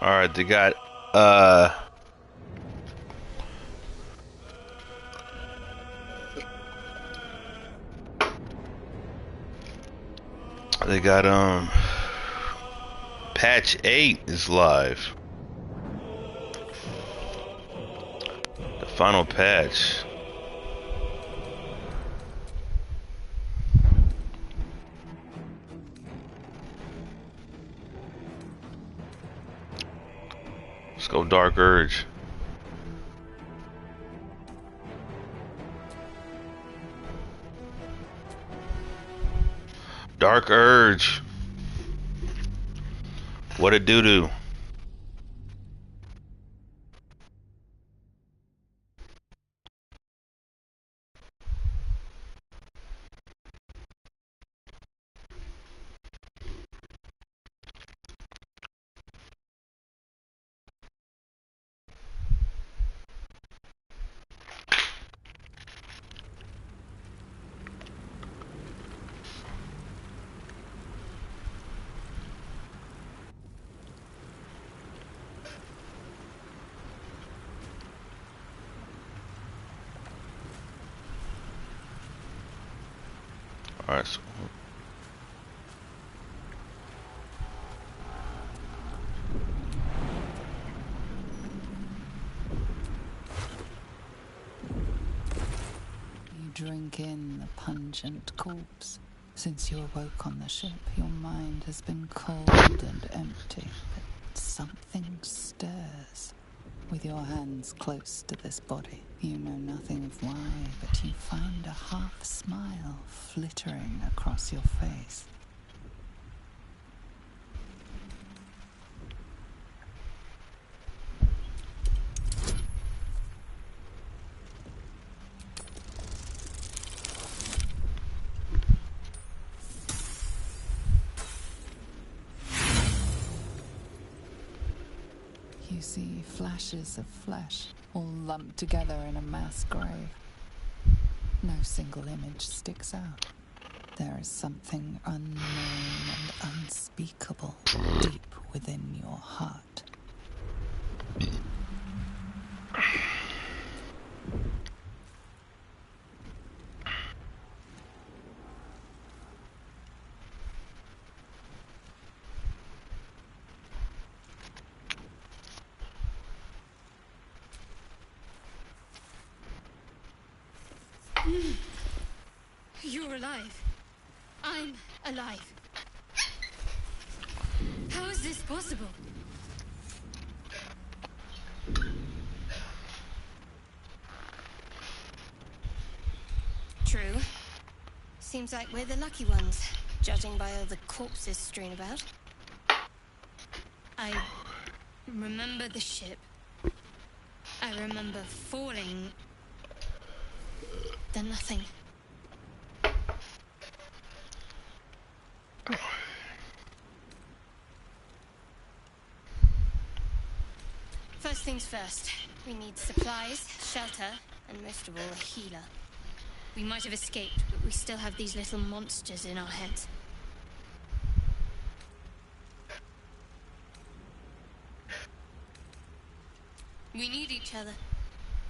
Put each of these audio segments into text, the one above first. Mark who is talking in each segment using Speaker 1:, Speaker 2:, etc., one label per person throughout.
Speaker 1: Alright, uh they got patch 8 is live. The final patch. Let's go Dark Urge. Dark Urge. What a doo-doo. Alright, so
Speaker 2: You drink in the pungent corpse. Since you awoke on the ship, your mind has been cold and empty, but something stirs. With your hands close to this body, you know nothing of why, but you find a half smile flittering across your face. You see flashes of flesh, all lumped together in a mass grave. No single image sticks out. There is something unknown and unspeakable deep within your heart.
Speaker 3: You're alive. I'm alive. How is this possible? True. Seems like we're the lucky ones, judging by all the corpses strewn about. I remember the ship. I remember falling. Then nothing. First things first. We need supplies, shelter, and most of all, a healer. We might have escaped, but we still have these little monsters in our heads. We need each other,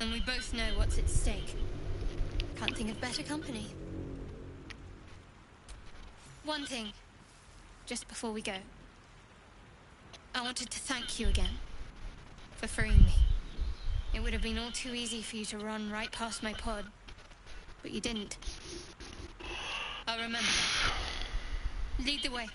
Speaker 3: and we both know what's at stake. Can't think of better company. One thing, just before we go. I wanted to thank you again for freeing me. It would have been all too easy for you to run right past my pod, but you didn't. I'll remember. Lead the way.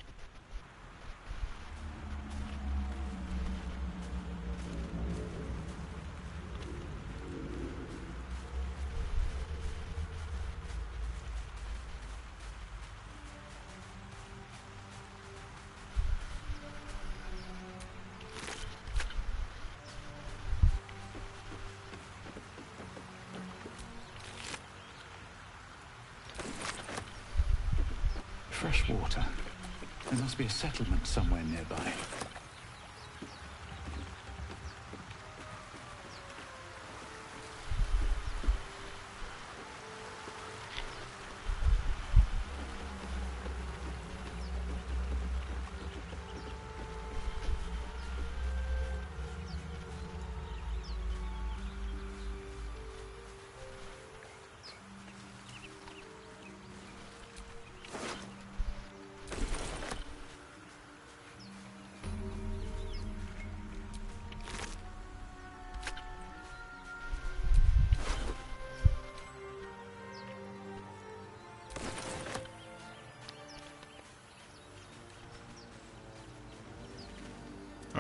Speaker 4: Fresh water. There must be a settlement somewhere nearby.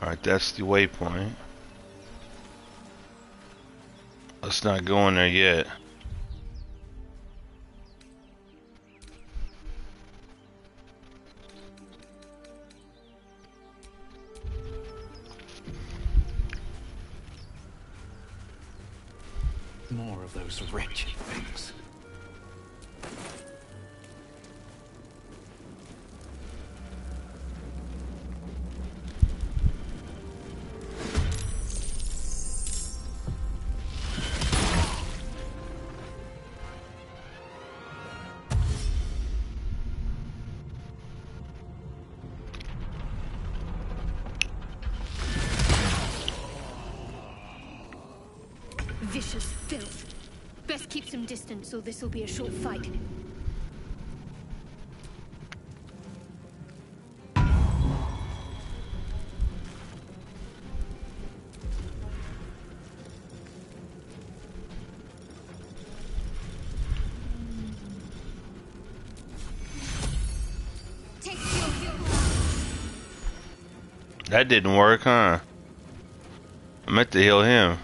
Speaker 1: Alright, that's the waypoint. Let's not go in there yet.
Speaker 4: More of those wretched things.
Speaker 3: Vicious filth. Best keep some distance, or this'll be a short fight. Take your
Speaker 1: That didn't work, huh? I meant to heal him.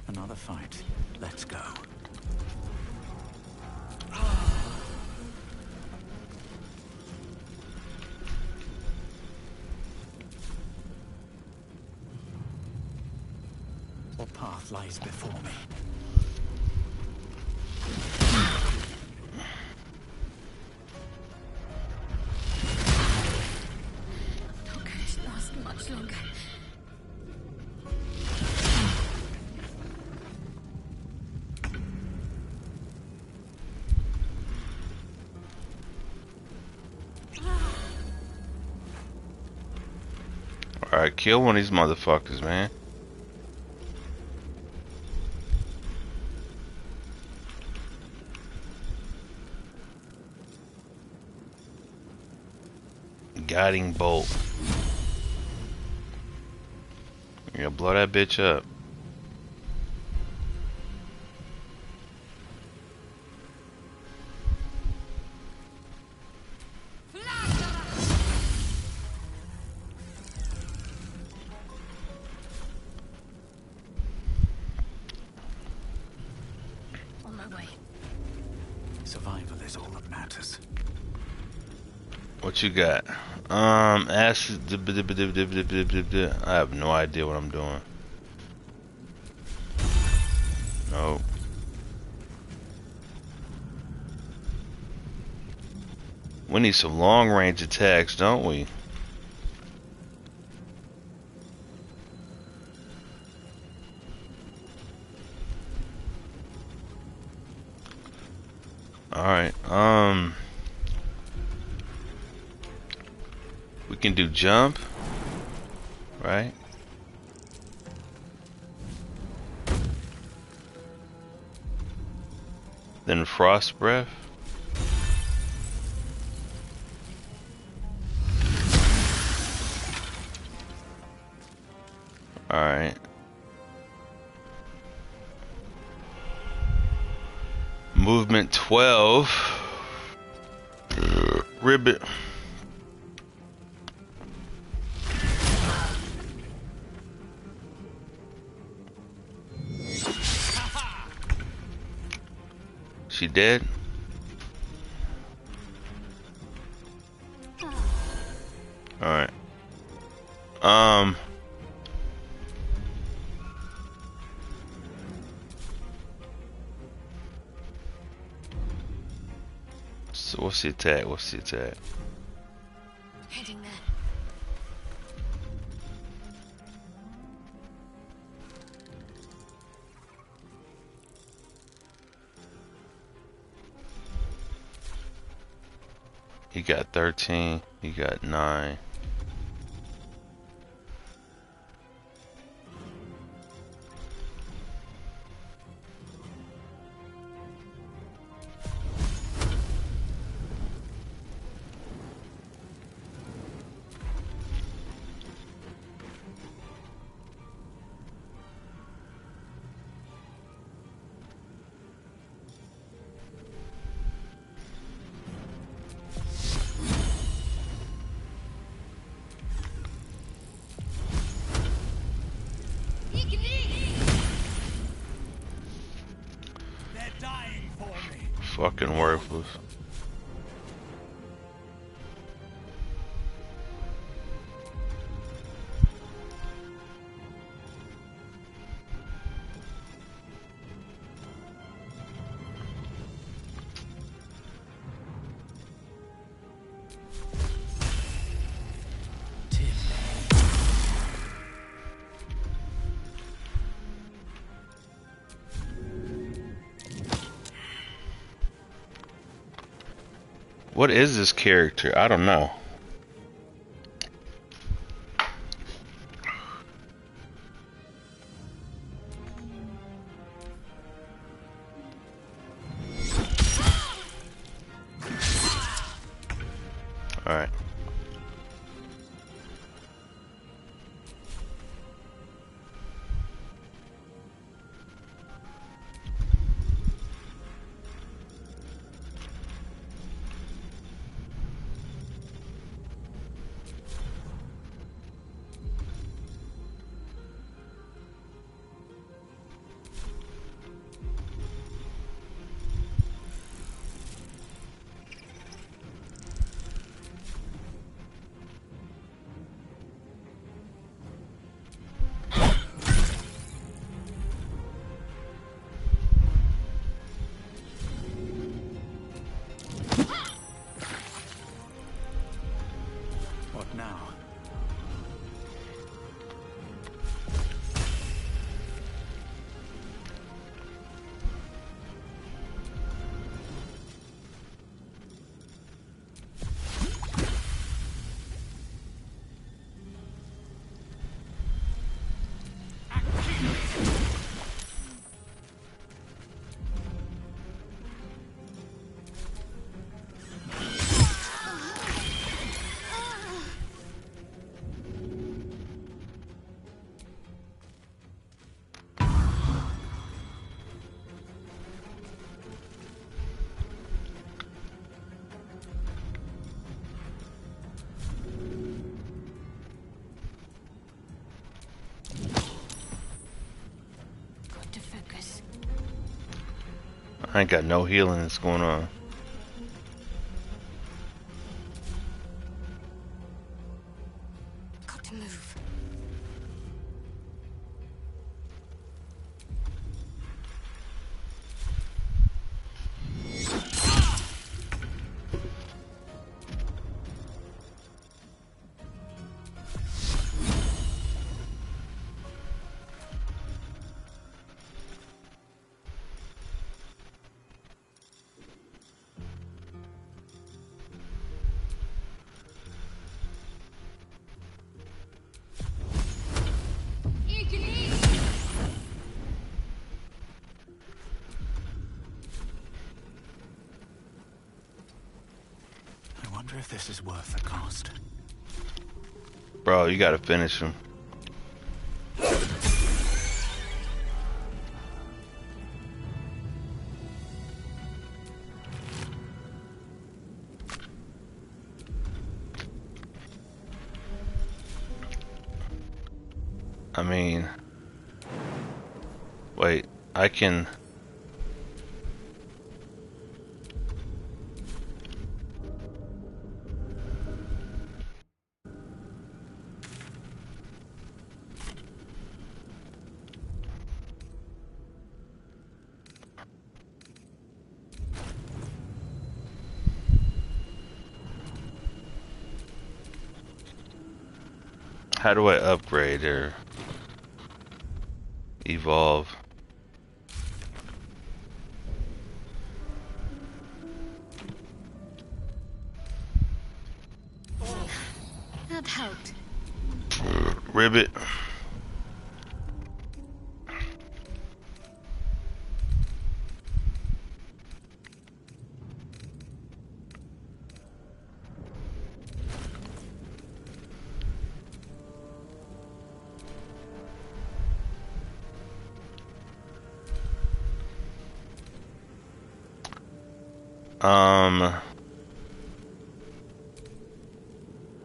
Speaker 4: Another fight. Let's go. What path lies before me?
Speaker 3: Not going to last much longer.
Speaker 1: Alright, kill one of these motherfuckers, man. Guiding bolt. You're gonna blow that bitch up.
Speaker 3: On my way.
Speaker 4: Survival is all that matters.
Speaker 1: What you got? Acid. I have no idea what I'm doing. Nope. We need some long range attacks, don't we? Alright, we can do jump, right? Then frost breath. Alright. Movement 12. Ribbit. She dead? Alright. So what's the attack? What's the attack?
Speaker 3: Heading there.
Speaker 1: He got 13. He got 9. fucking worthless. What is this character? I don't know. Alright.
Speaker 4: What now?
Speaker 3: Got to focus.
Speaker 1: I ain't got no healing that's going on.
Speaker 3: Got to move.
Speaker 4: I wonder if this is worth the cost.
Speaker 1: Bro, you gotta finish him. I mean, wait, I can. How do I upgrade or evolve?
Speaker 3: That helped.
Speaker 1: Ribbit.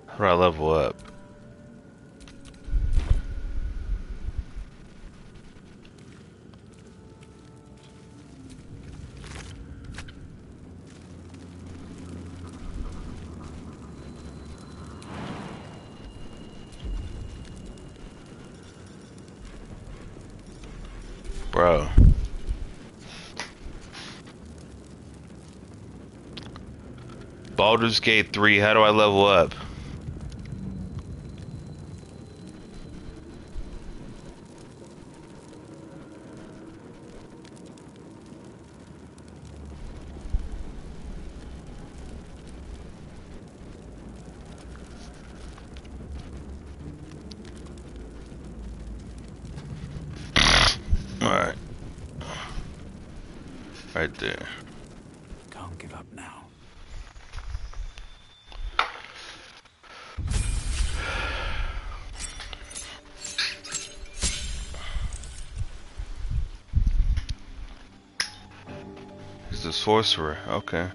Speaker 1: How do I level up? Bro. Baldur's Gate 3, how do I level up? Alright. Right there.
Speaker 4: Can't give up now.
Speaker 1: He's a sorcerer. Okay.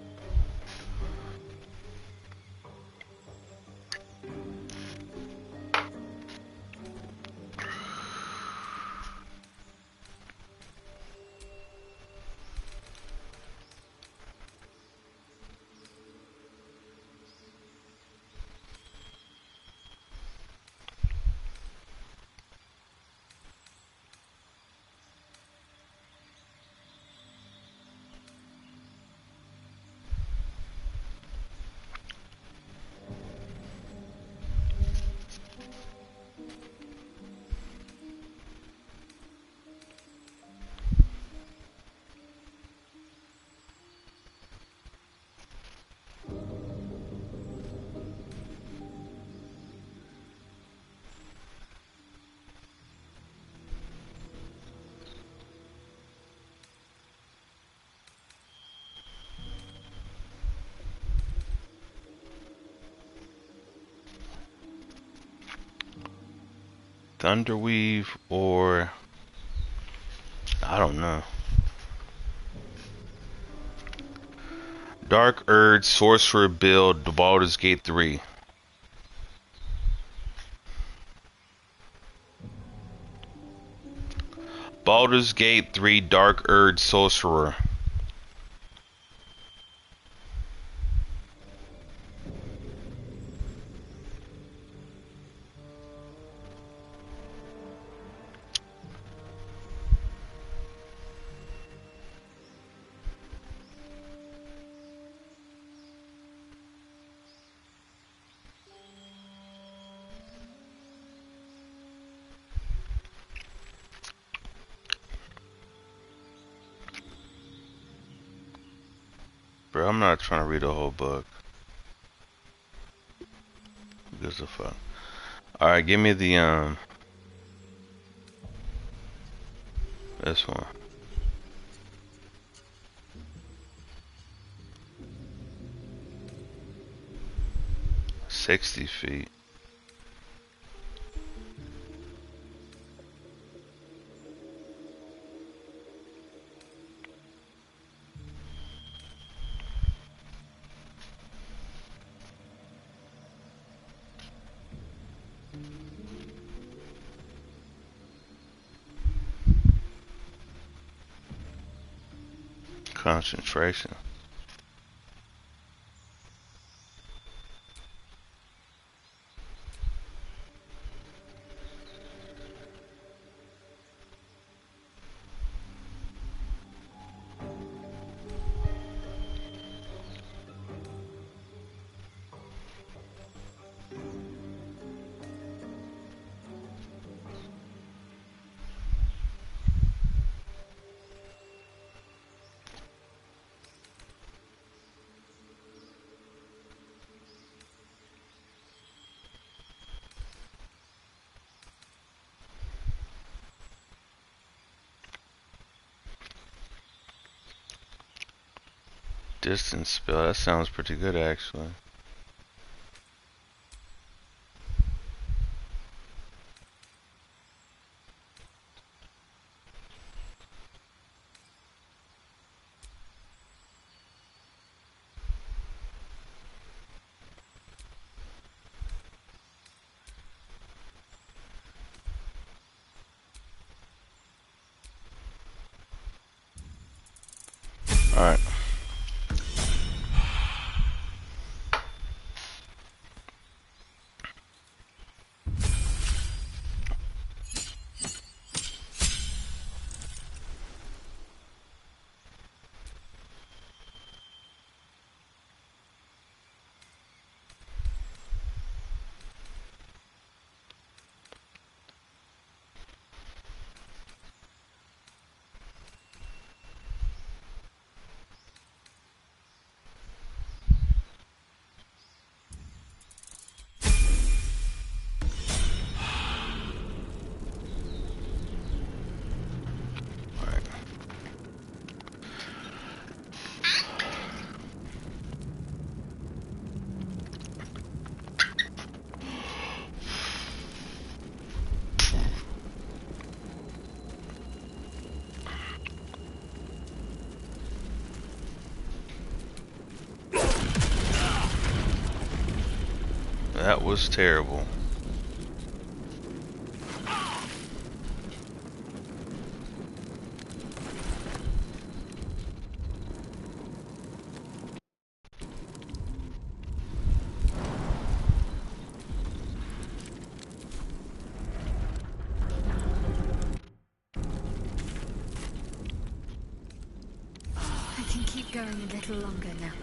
Speaker 1: Thunderweave or I don't know. Dark Urge Sorcerer build Baldur's Gate 3. Baldur's Gate 3 Dark Urge Sorcerer. Bro, I'm not trying to read a whole book. Who gives a fuck? Alright, give me the this one. 60 feet. Concentration. Distance spell, that sounds pretty good actually. Alright. That was terrible.
Speaker 3: I can keep going a little longer now.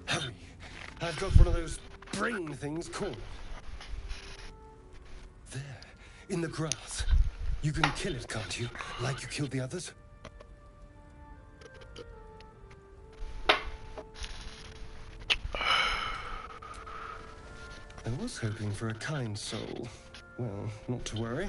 Speaker 5: Hurry! I've got one of those brain things cornered. There, in the grass. You can kill it, can't you? Like you killed the others? I was hoping for a kind soul. Well, not to worry.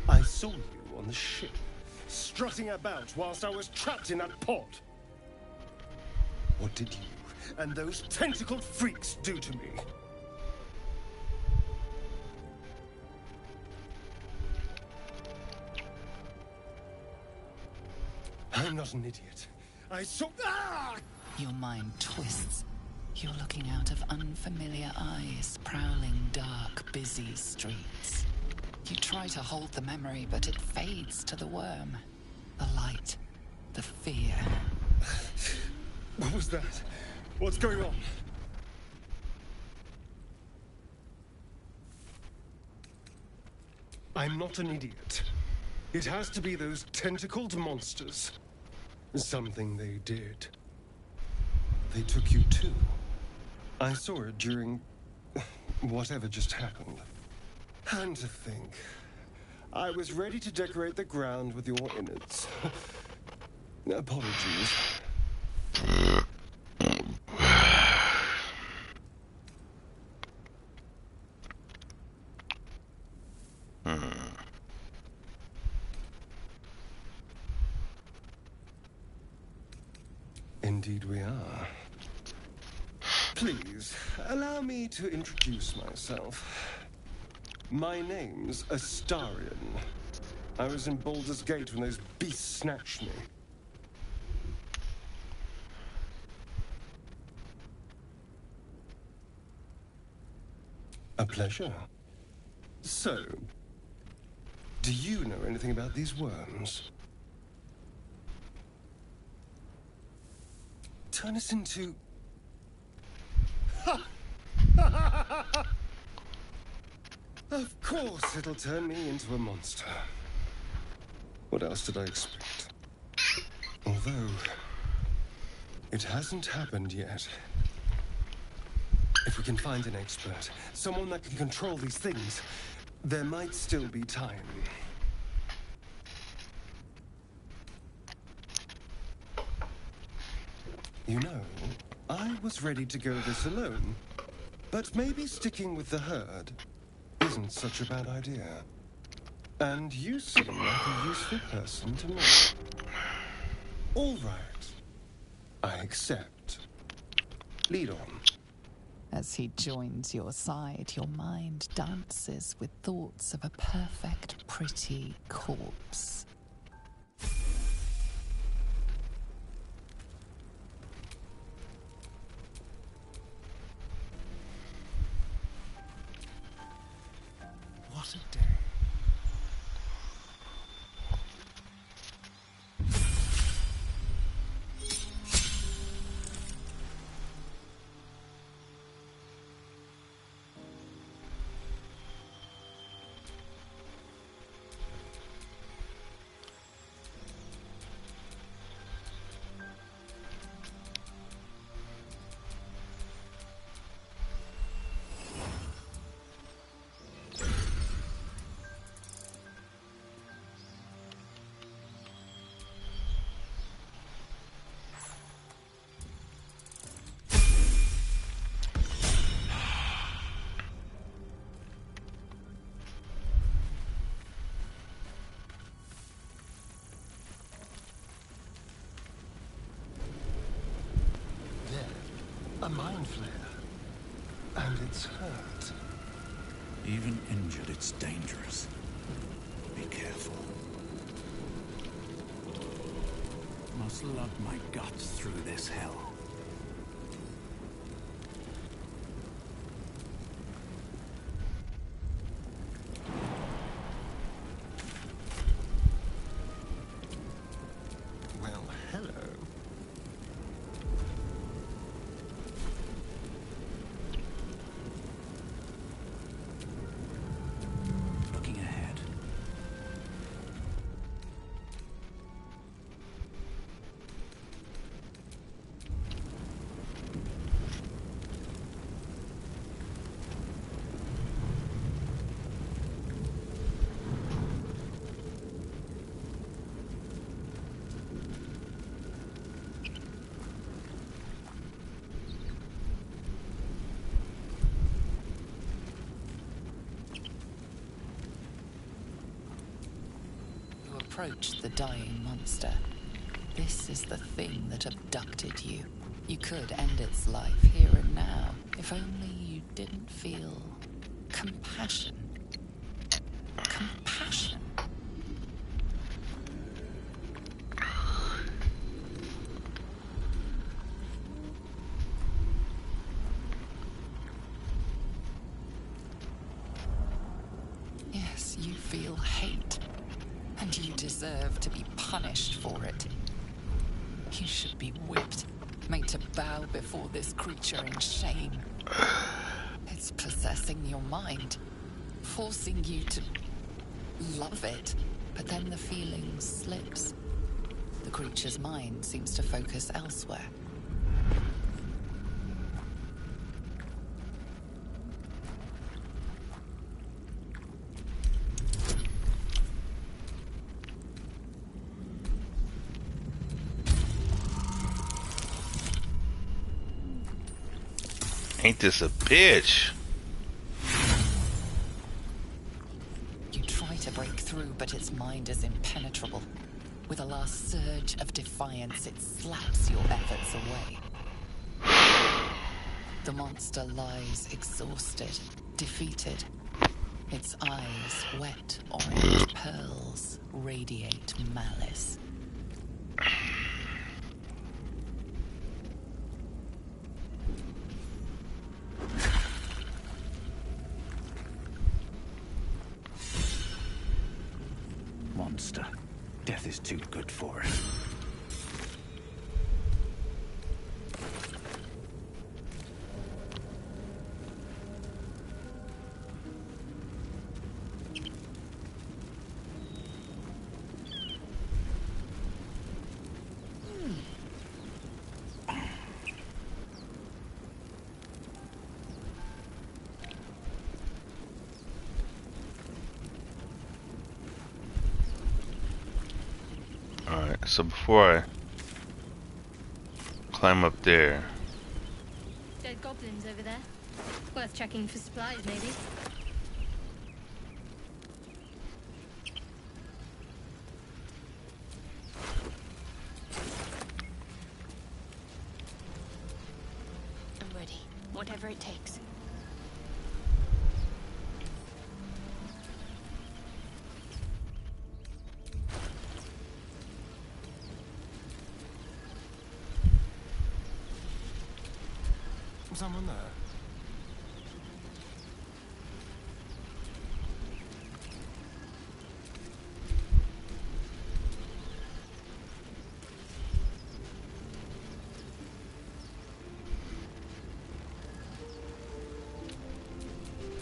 Speaker 5: I saw you on the ship, strutting about whilst I was trapped in that pod. What did you and those tentacled freaks do to me? I'm not an idiot. I saw... Ah!
Speaker 2: Your mind twists. You're looking out of unfamiliar eyes, prowling dark, busy streets. You try to hold the memory, but it fades to the worm. The light. The fear.
Speaker 5: What was that? What's going on? I'm not an idiot. It has to be those tentacled monsters. Something they did. They took you too. I saw it during... whatever just happened. And to think, I was ready to decorate the ground with your innards. Apologies. Indeed we are. Please, allow me to introduce myself. My name's Astarion. I was in Baldur's Gate when those beasts snatched me. A pleasure. So, do you know anything about these worms? Turn us into... Of course it'll turn me into a monster. What else did I expect? Although, it hasn't happened yet. If we can find an expert, someone that can control these things, There might still be time. You know, I was ready to go this alone, but maybe sticking with the herd isn't such a bad idea. And you seem like a useful person to me. All right. I accept. Lead on.
Speaker 2: As he joins your side, your mind dances with thoughts of a perfect, pretty corpse.
Speaker 5: What a day. A mind flare. And it's hurt.
Speaker 4: Even injured, it's dangerous. Be careful. Must lug my guts through this hell.
Speaker 5: Well, hello.
Speaker 4: Looking ahead.
Speaker 2: You approach the dying monster. This is the thing that abducted you. You could end its life here and now, if only you didn't feel compassion. Compassion. Yes, you feel hate, and you deserve to be punished for it. You should be whipped, made to bow before this creature in shame. It's possessing your mind, forcing you to love it, but then the feeling slips. The creature's mind seems to focus elsewhere.
Speaker 1: Ain't this a bitch?
Speaker 2: You try to break through, but its mind is impenetrable. With a last surge of defiance, it slaps your efforts away. The monster lies exhausted, defeated. Its eyes, wet orange pearls, radiate malice.
Speaker 4: Monster. Death is too good for it.
Speaker 1: so before I climb up there.
Speaker 3: Dead goblins over there. Worth checking for supplies, maybe. I'm ready. Whatever it takes.
Speaker 5: Someone there?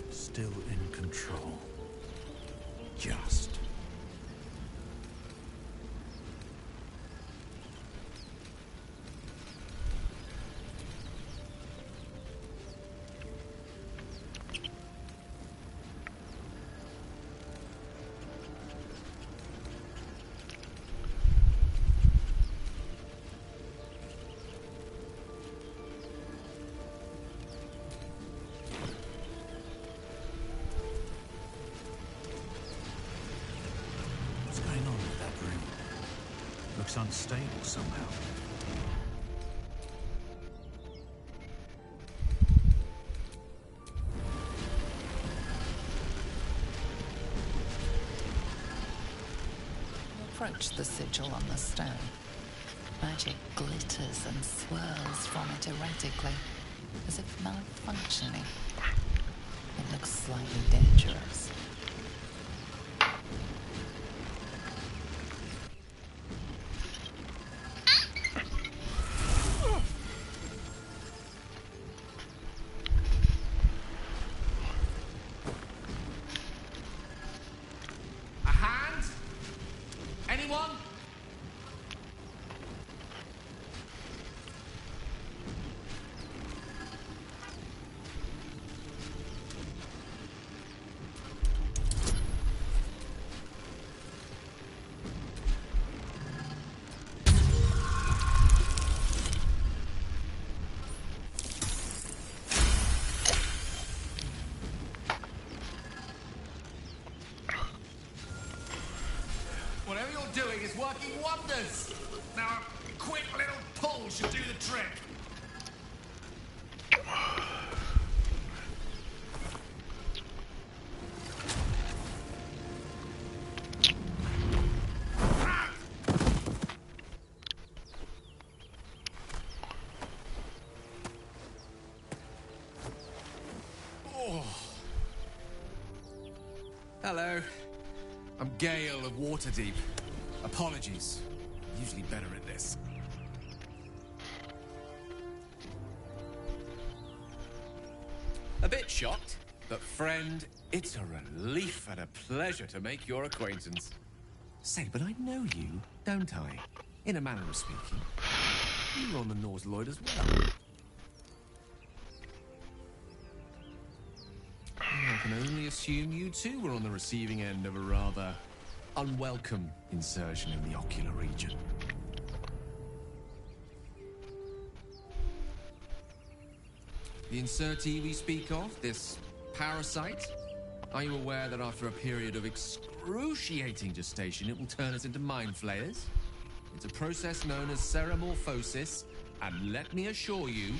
Speaker 4: Still in control. Just. What's going on with that room? Looks unstable somehow.
Speaker 2: Approach the sigil on the stone. Magic glitters and swirls from it erratically, as if malfunctioning. It looks slightly dangerous.
Speaker 6: A hand? Anyone? Whatever you're doing is working wonders. Now, a quick little pull should do the trick. Oh. Hello. I'm Gale of Waterdeep. Apologies. I'm usually better at this. A bit shocked, but friend, it's a relief and a pleasure to make your acquaintance. Say, but I know you, don't I? In a manner of speaking. You were on the Norse Lloyd as well. I can only assume you too were on the receiving end of a rather unwelcome insertion in the ocular region. The insertee we speak of, this parasite, are you aware that after a period of excruciating gestation, it will turn us into mind flayers? It's a process known as ceremorphosis, and let me assure you,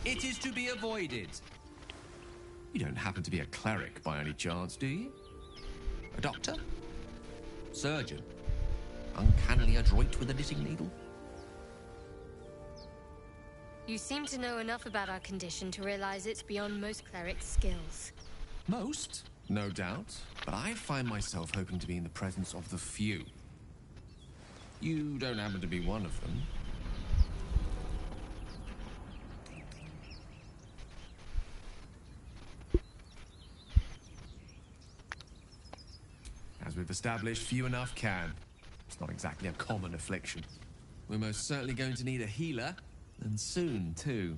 Speaker 6: it is to be avoided. You don't happen to be a cleric by any chance, do you? A doctor? Surgeon? Uncannily adroit with a knitting needle?
Speaker 3: You seem to know enough about our condition to realize it's beyond most clerics' skills.
Speaker 6: Most, no doubt, but I find myself hoping to be in the presence of the few. You don't happen to be one of them. As we've established, few enough can. It's not exactly a common affliction. We're most certainly going to need a healer, and soon, too.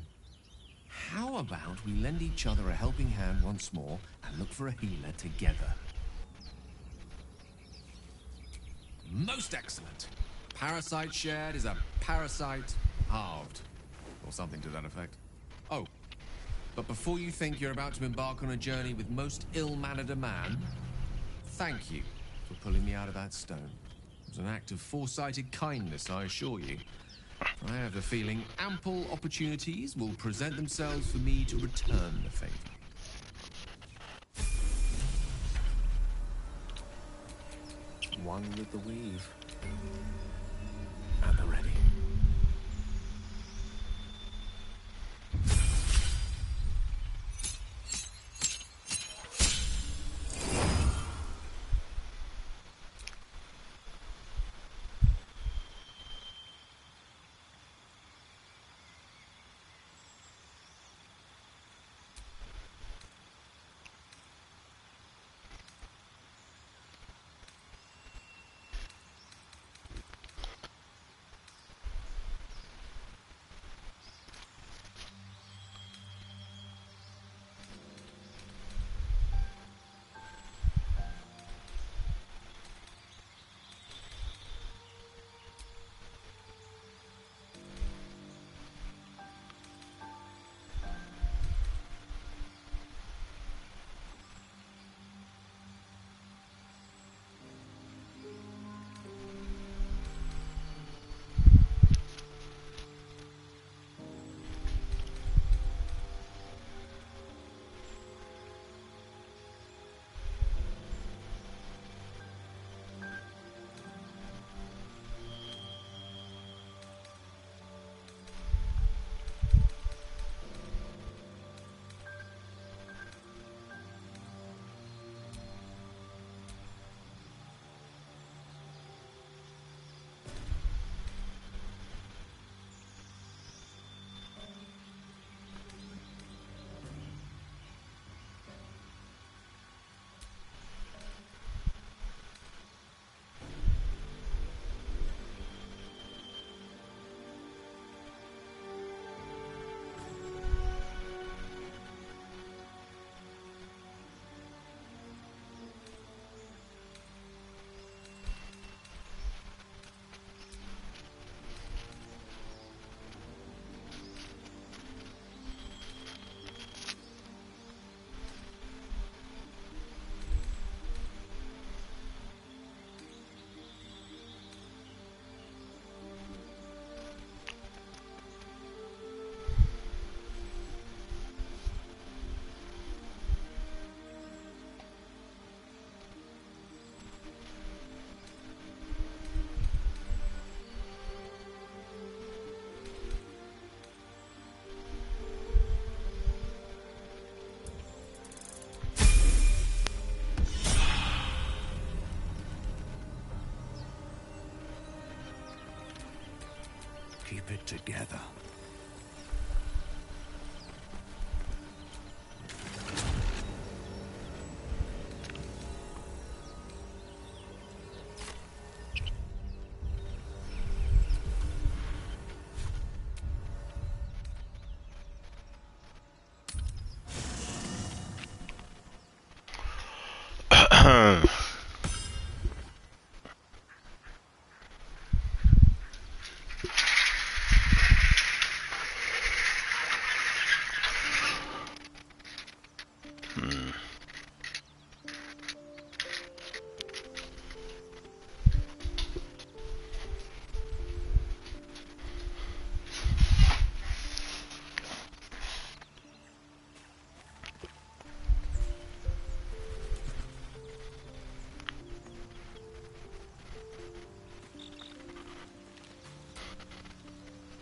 Speaker 6: How about we lend each other a helping hand once more and look for a healer together? Most excellent. parasite shared is a parasite halved. Or something to that effect. Oh, but before you think you're about to embark on a journey with most ill-mannered a man, thank you for pulling me out of that stone. It was an act of foresighted kindness, I assure you. I have the feeling ample opportunities will present themselves for me to return the favor.
Speaker 7: One with the weave. At the ready. Keep it together.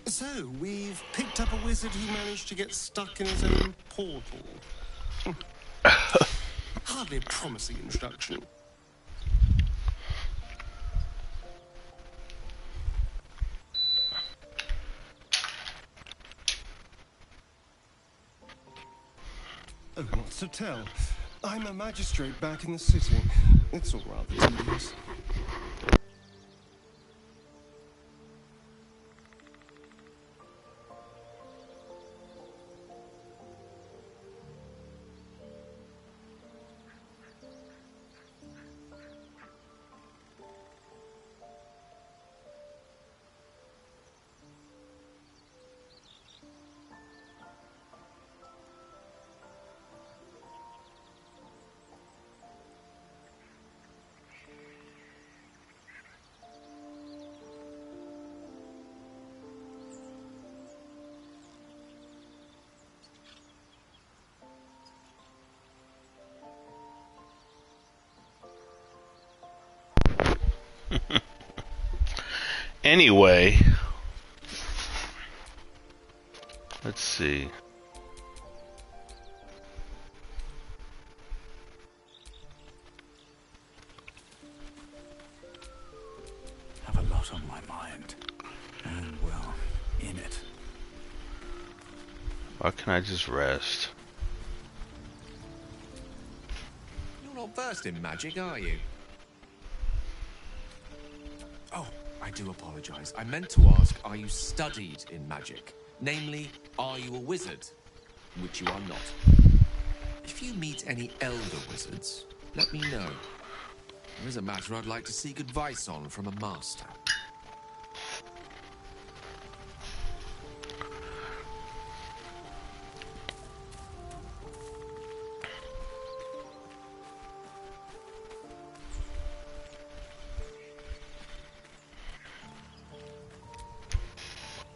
Speaker 5: So, we've picked up a wizard who managed to get stuck in his own portal. Hardly a promising introduction. Oh, what's to tell? I'm a magistrate back in the city. It's all rather tedious.
Speaker 1: Anyway, let's see.
Speaker 4: Have a lot on my mind. And, well, in it.
Speaker 1: Why can't I just rest?
Speaker 6: You're not versed in magic, are you? Oh, I do apologize. I meant to ask, are you studied in magic? Namely, are you a wizard? Which you are not. If you meet any elder wizards, let me know. There is a matter I'd like to seek advice on from a master.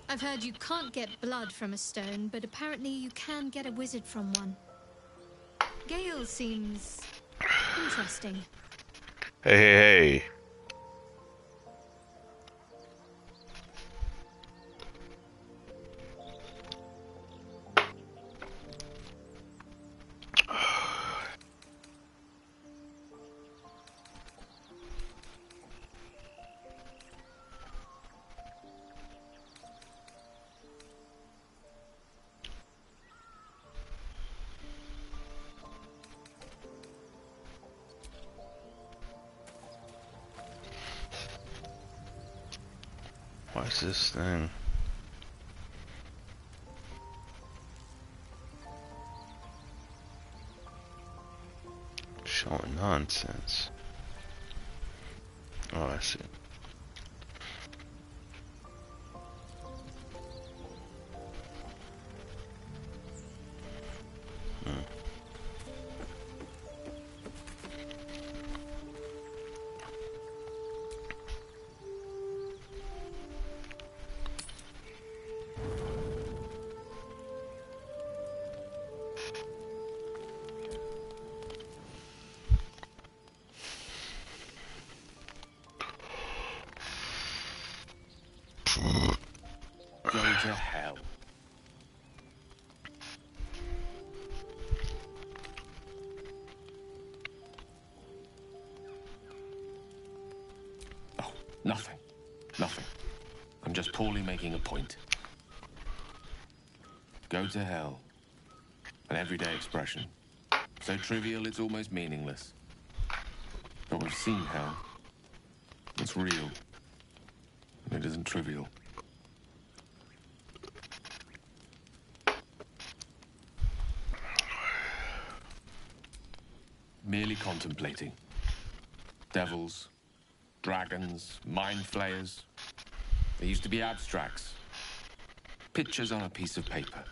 Speaker 3: I've heard you can't get blood from a stone, but apparently you can get a wizard from one. Gale seems interesting.
Speaker 1: Hey, hey, hey. What's this thing? Showing nonsense. Oh, I see.
Speaker 7: Go to hell. Oh, nothing. Nothing. I'm just poorly making a point. Go to hell. An everyday expression. So trivial it's almost meaningless. But we've seen hell. It's real. And it isn't trivial. Merely contemplating. Devils, dragons, mind flayers. They used to be abstracts. Pictures on a piece of paper.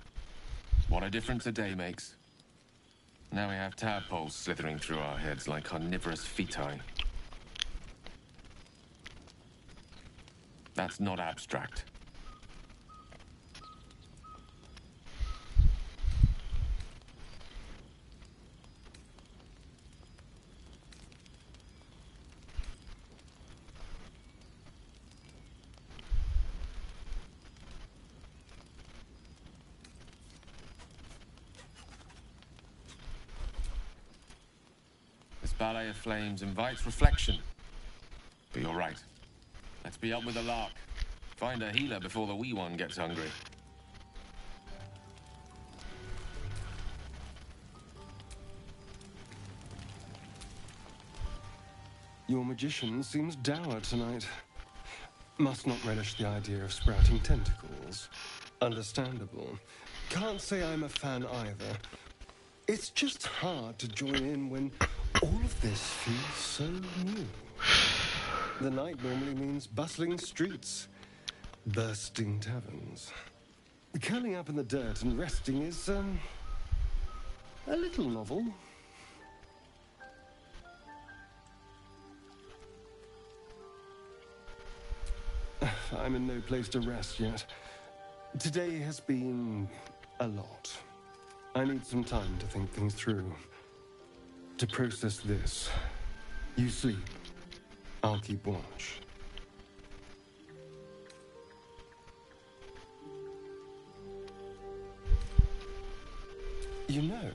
Speaker 7: What a difference a day makes. Now we have tadpoles slithering through our heads like carnivorous feti. That's not abstract. This ballet of flames invites reflection. But you're right. Let's be up with the lark. Find a healer before the wee one gets hungry.
Speaker 5: Your magician seems dour tonight. Must not relish the idea of sprouting tentacles. Understandable. Can't say I'm a fan either. It's just hard to join in when all of this feels so new. The night normally means bustling streets, bursting taverns. Curling up in the dirt and resting is, a little novel. I'm in no place to rest yet. Today has been a lot. I need some time to think things through. To process this. You sleep. I'll keep watch. You know,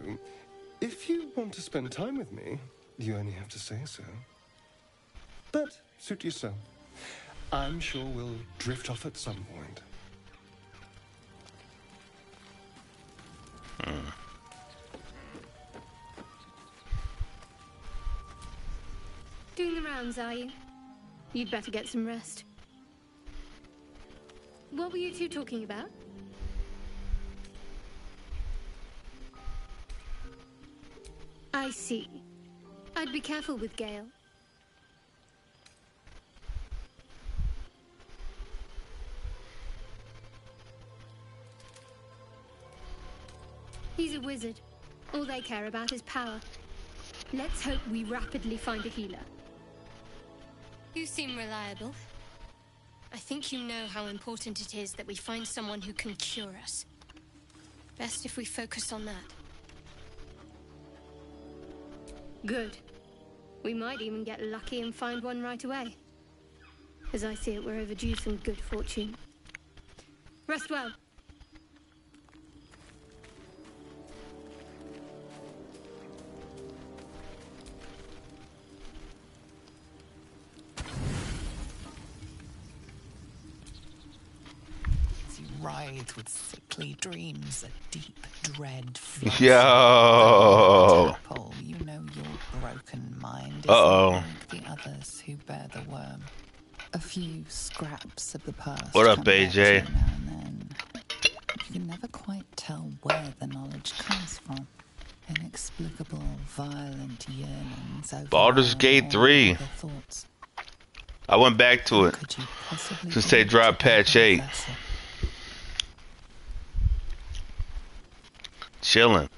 Speaker 5: if you want to spend time with me, you only have to say so. But suit yourself. I'm sure we'll drift off at some point.
Speaker 3: Doing the rounds, are you? You'd better get some rest. What were you two talking about? I see. I'd be careful with Gale. He's a wizard. All they care about is power. Let's hope we rapidly find a healer. You seem reliable. I think you know how important it is that we find someone who can cure us. Best if we focus on that. Good. We might even get lucky and find one right away. As I see it, we're overdue some good fortune. Rest well.
Speaker 2: Writhe with sickly dreams, a deep dread floods
Speaker 1: Yo.
Speaker 2: the tadpole. You know your broken mind is
Speaker 1: Uh-oh.
Speaker 2: like the others who bear the worm. A few scraps of the past
Speaker 1: What up,
Speaker 2: come back to
Speaker 1: AJ?
Speaker 2: you now and then. You can never quite tell where the knowledge comes from. Inexplicable, violent yearnings overwhelm
Speaker 1: Baldur's Gate
Speaker 2: all
Speaker 1: 3.
Speaker 2: other thoughts.
Speaker 1: I went back to
Speaker 2: How
Speaker 1: it
Speaker 2: could you possibly
Speaker 1: since they
Speaker 2: be
Speaker 1: dropped
Speaker 2: together,
Speaker 1: patch 8.
Speaker 2: vessel?
Speaker 1: Chilling.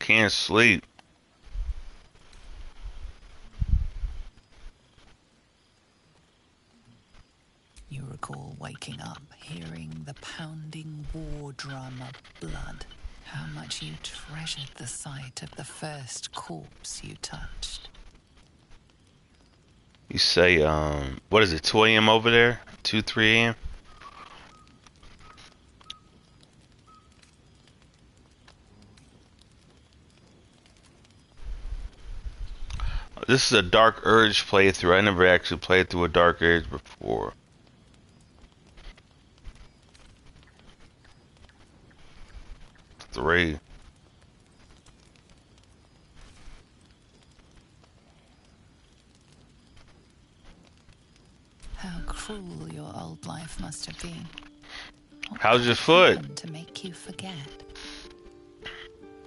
Speaker 1: Can't sleep.
Speaker 2: You recall waking up, hearing the pounding war drum of blood. How much you treasured the sight of the first corpse you touched.
Speaker 1: You say, what is it, 2 a.m. over there? 2, 3 a.m.? This is a Dark Urge playthrough. I never actually played through a Dark Urge before. Three.
Speaker 2: How cruel your old life must have been. What
Speaker 1: How's
Speaker 2: could
Speaker 1: your
Speaker 2: have
Speaker 1: foot?
Speaker 2: happened to make you forget?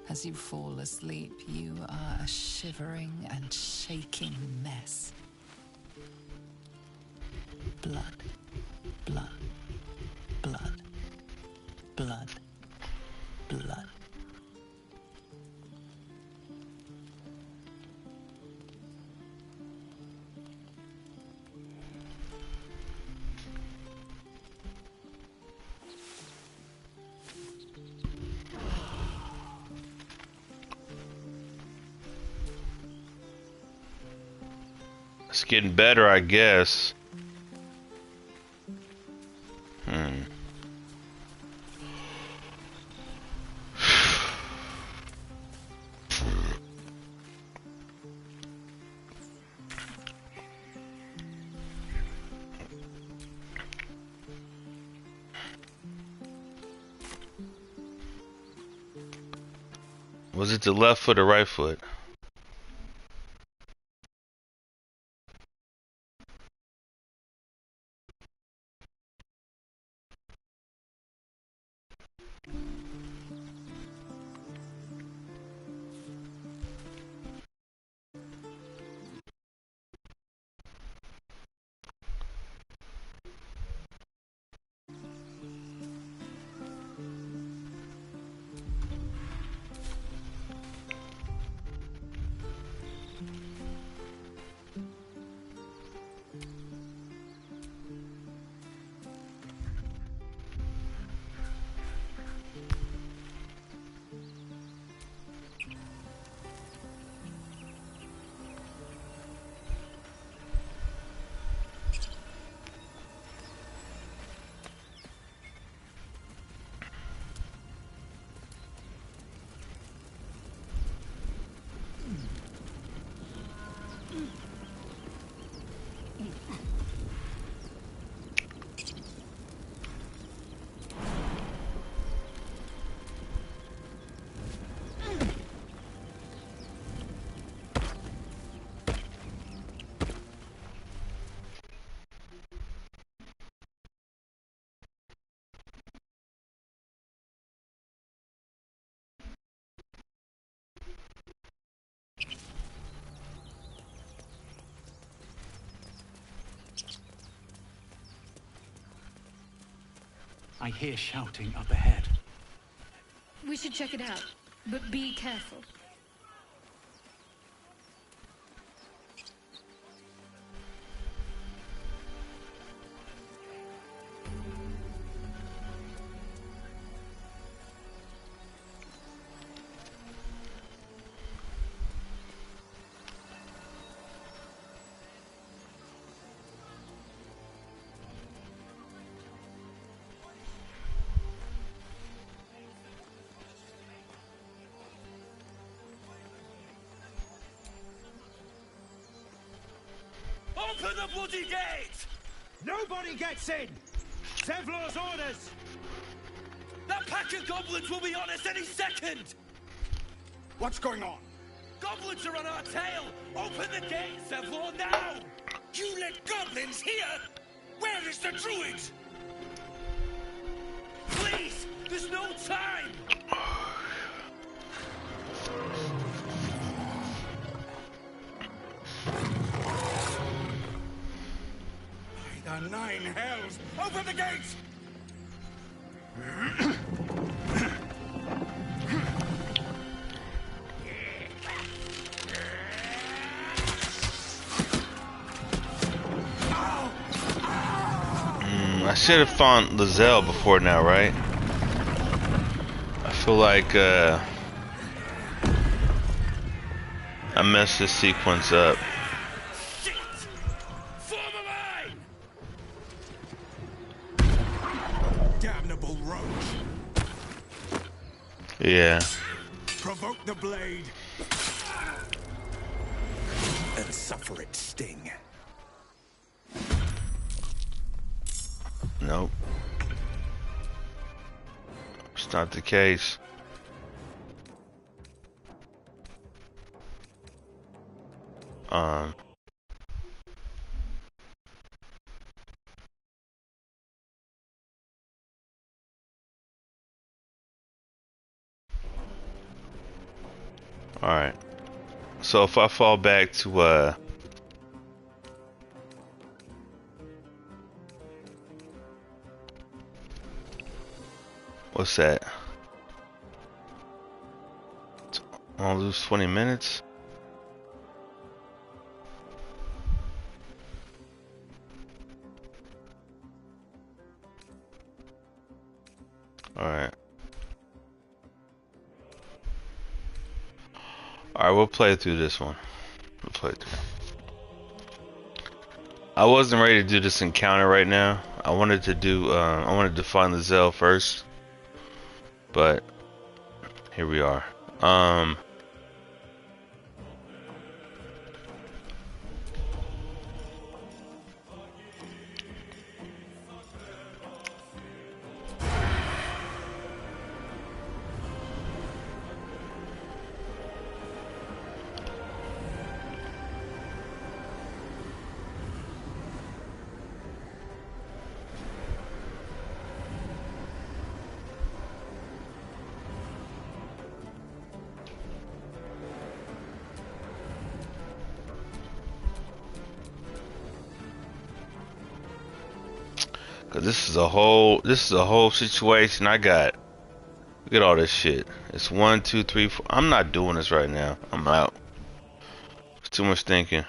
Speaker 2: As you fall asleep, you are a shivering and shaking mess. Blood, blood, blood, blood, blood.
Speaker 1: It's getting better, I guess. Was it the left foot or right foot?
Speaker 4: I hear shouting up ahead.
Speaker 3: We should check it out, but be careful.
Speaker 8: Open the bloody gate! Nobody gets in! Zevlor's orders! That pack of goblins will be on us any second!
Speaker 9: What's going on?
Speaker 8: Goblins are on our tail! Open the gate, Zevlor, now! You let goblins here? Where is the druid? Please! There's no time!
Speaker 9: By the nine hells! Open the gates!
Speaker 1: I should have found Lizelle before now, right? I feel like I messed this sequence up.
Speaker 8: Shit! Form a line!
Speaker 9: Damnable roach!
Speaker 1: Yeah.
Speaker 9: Provoke the blade! And suffer its sting.
Speaker 1: Nope. It's not the case. Alright. So if I fall back to what's that? I'll lose 20 minutes. Alright. Alright, we'll play through this one. We'll play through. I wasn't ready to do this encounter right now. I wanted to do I wanted to find the Zell first. But here we are. Cause this is a whole situation I got. Look at all this shit. It's 1, 2, 3, 4. I'm not doing this right now. I'm out. It's too much thinking.